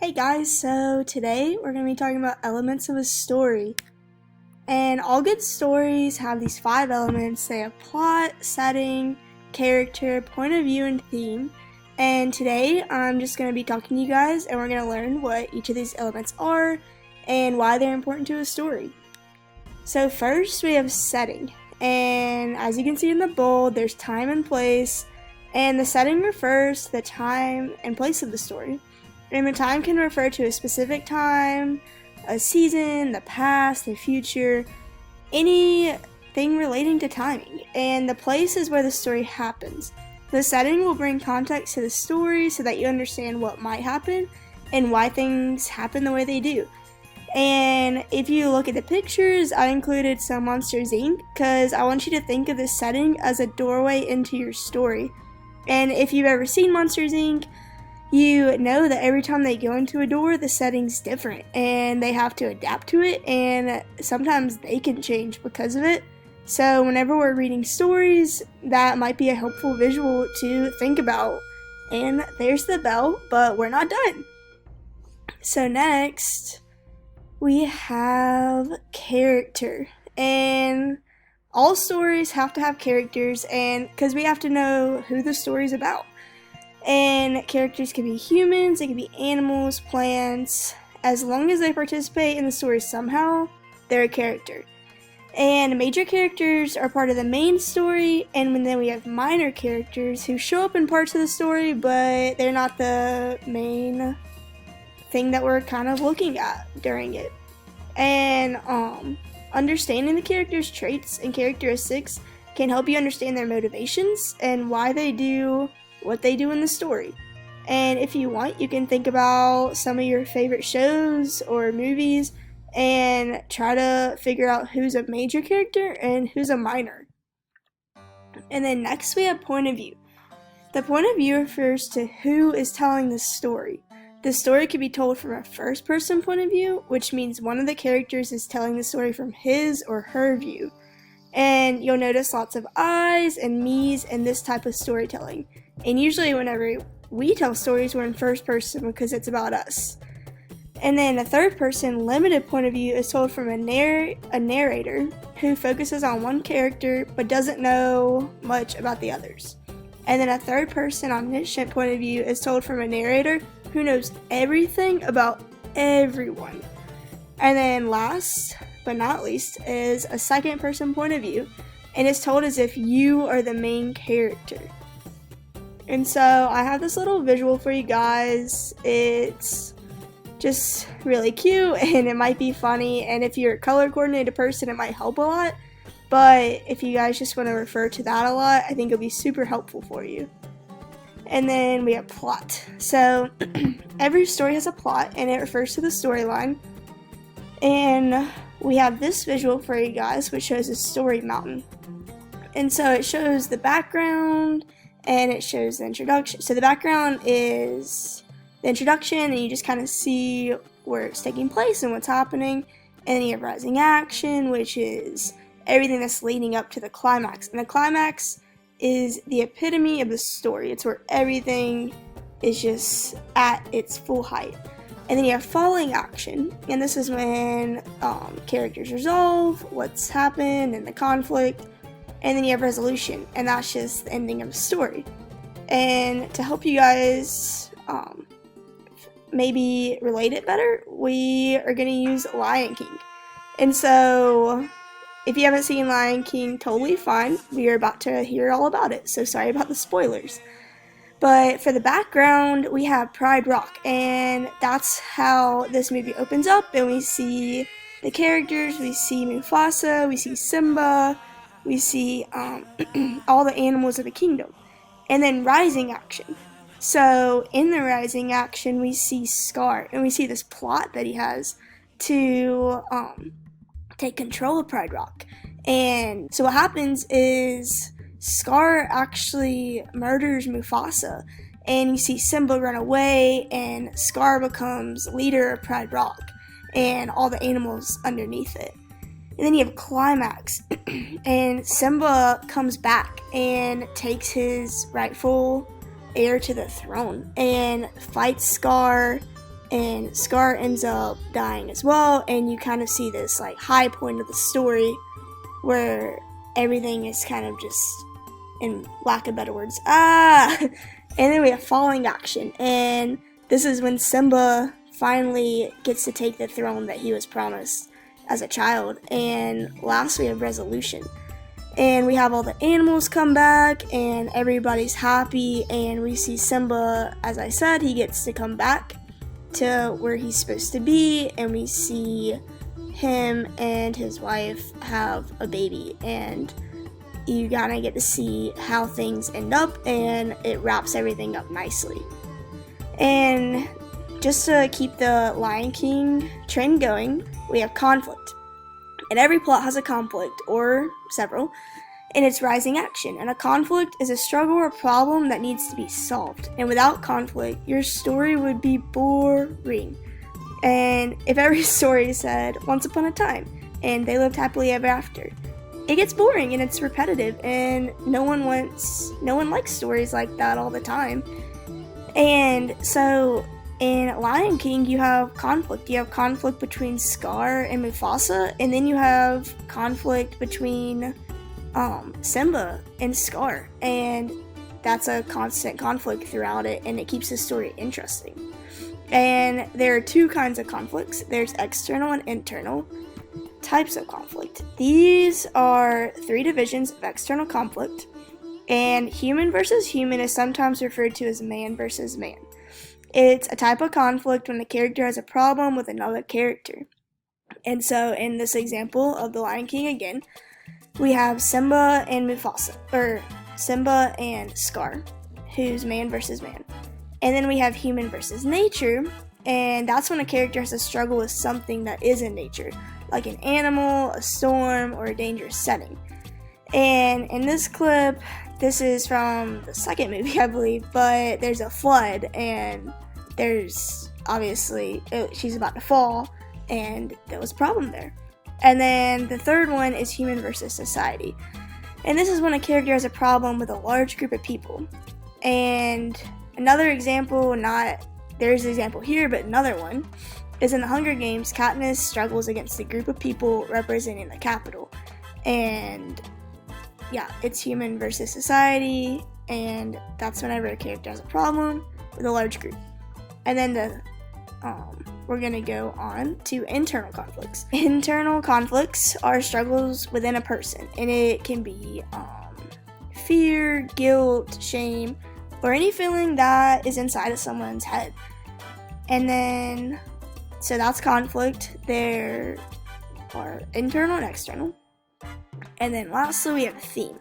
Hey guys, so today we're going to be talking about elements of a story. And all good stories have these 5 elements. They have plot, setting, character, point of view, and theme. And today I'm just going to be talking to you guys and we're going to learn what each of these elements are and why they're important to a story. So first we have setting. And as you can see in the bold, there's time and place. And the setting refers to the time and place of the story. And the time can refer to a specific time, a season, the past, the future, anything relating to timing. And the place is where the story happens. The setting will bring context to the story so that you understand what might happen and why things happen the way they do. And if you look at the pictures, I included some Monsters Inc. because I want you to think of this setting as a doorway into your story. And if you've ever seen Monsters Inc., you know that every time they go into a door, the setting's different and they have to adapt to it, and sometimes they can change because of it. So whenever we're reading stories, that might be a helpful visual to think about. And there's the bell, but we're not done. So next, we have character. And all stories have to have characters, and because we have to know who the story's about. And characters can be humans, they can be animals, plants. As long as they participate in the story somehow, they're a character. And major characters are part of the main story, and then we have minor characters who show up in parts of the story, but they're not the main thing that we're kind of looking at during it. And understanding the characters' traits and characteristics can help you understand their motivations and why they do what they do in the story. And if you want, you can think about some of your favorite shows or movies and try to figure out who's a major character and who's a minor. And then next we have point of view. The point of view refers to who is telling the story. The story can be told from a first person point of view, which means one of the characters is telling the story from his or her view. And you'll notice lots of I's and me's in this type of storytelling. And usually whenever we tell stories, we're in first person because it's about us. And then a third person limited point of view is told from a narrator who focuses on one character but doesn't know much about the others. And then a third person omniscient point of view is told from a narrator who knows everything about everyone. And then last but not least is a second person point of view, and it's told as if you are the main character. And so I have this little visual for you guys. It's just really cute and it might be funny, and if you're a color coordinated person it might help a lot, but if you guys just want to refer to that a lot, I think it'll be super helpful for you. And then we have plot. So every story has a plot and it refers to the storyline. And we have this visual for you guys which shows a story mountain. And so it shows the background and it shows the introduction. So the background is the introduction and you just kind of see where it's taking place and what's happening. And then you have rising action, which is everything that's leading up to the climax. And the climax is the epitome of the story. It's where everything is just at its full height. And then you have falling action, and this is when characters resolve what's happened and the conflict. And then you have resolution, and that's just the ending of the story. And to help you guys maybe relate it better, we are going to use Lion King. And so if you haven't seen Lion King, totally fine. We are about to hear all about it, so sorry about the spoilers. But for the background, we have Pride Rock, and that's how this movie opens up, and we see the characters, we see Mufasa, we see Simba, we see all the animals of the kingdom. And then rising action. So in the rising action, we see Scar, and we see this plot that he has to take control of Pride Rock. And so what happens is Scar actually murders Mufasa, and you see Simba run away, and Scar becomes leader of Pride Rock and all the animals underneath it. And then you have Climax, and Simba comes back and takes his rightful heir to the throne and fights Scar and Scar ends up dying as well, and you kind of see this like high point of the story where everything is kind of just, in lack of better words, and then we have falling action, and this is when Simba finally gets to take the throne that he was promised as a child. And last we have resolution, and we have all the animals come back and everybody's happy, and we see Simba, as I said, he gets to come back to where he's supposed to be, and we see him and his wife have a baby, and you gotta get to see how things end up, and it wraps everything up nicely. And just to keep the Lion King trend going, we have conflict. And every plot has a conflict, or several, and it's rising action. And a conflict is a struggle or problem that needs to be solved. And without conflict, your story would be boring. And if every story said, once upon a time, and they lived happily ever after, it gets boring and it's repetitive, and no one likes stories like that all the time. And so in Lion King, you have conflict. You have conflict between Scar and Mufasa, and then you have conflict between Simba and Scar, and that's a constant conflict throughout it, and it keeps the story interesting. And there are two kinds of conflicts. There's external and internal types of conflict. These are three divisions of external conflict, and human versus human is sometimes referred to as man versus man. It's a type of conflict when the character has a problem with another character. And so in this example of the Lion King again, we have Simba and Mufasa, or Simba and Scar, who's man versus man. And then we have human versus nature, and that's when a character has to struggle with something that is in nature, like an animal, a storm, or a dangerous setting. And in this clip, this is from the second movie, I believe, but there's a flood, and there's obviously, she's about to fall, and there was a problem there. And then the third one is human versus society. And this is when a character has a problem with a large group of people. And another example, there's an example here, but another one is in the Hunger Games, Katniss struggles against a group of people representing the Capitol. And yeah, it's human versus society, and that's whenever a character has a problem with a large group. And then we're gonna go on to internal conflicts. Internal conflicts are struggles within a person, and it can be fear, guilt, shame, or any feeling that is inside of someone's head. And then, so that's conflict. There are internal and external. And then lastly, we have a theme.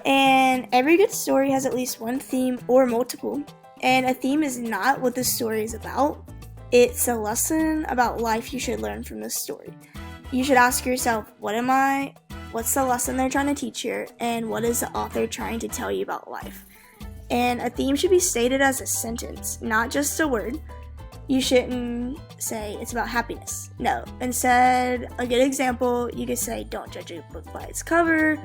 And every good story has at least one theme or multiple. And a theme is not what the story is about. It's a lesson about life you should learn from this story. You should ask yourself, what's the lesson they're trying to teach here, and what is the author trying to tell you about life? And a theme should be stated as a sentence, not just a word. You shouldn't say it's about happiness. No. Instead, a good example, you could say, don't judge a book by its cover.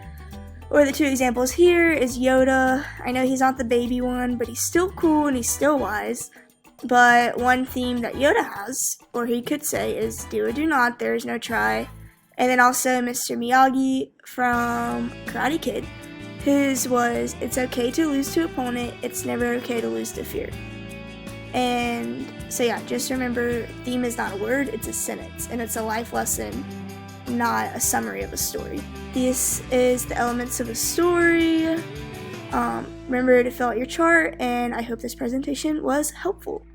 Or the two examples here is Yoda. I know he's not the baby one, but he's still cool and he's still wise. But one theme that Yoda has, or he could say, is do or do not, there is no try. And then also Mr. Miyagi from Karate Kid, his was, it's okay to lose to opponent, it's never okay to lose to fear. And so yeah, just remember, theme is not a word, it's a sentence, and it's a life lesson, not a summary of a story. This is the elements of a story. Remember to fill out your chart, and I hope this presentation was helpful.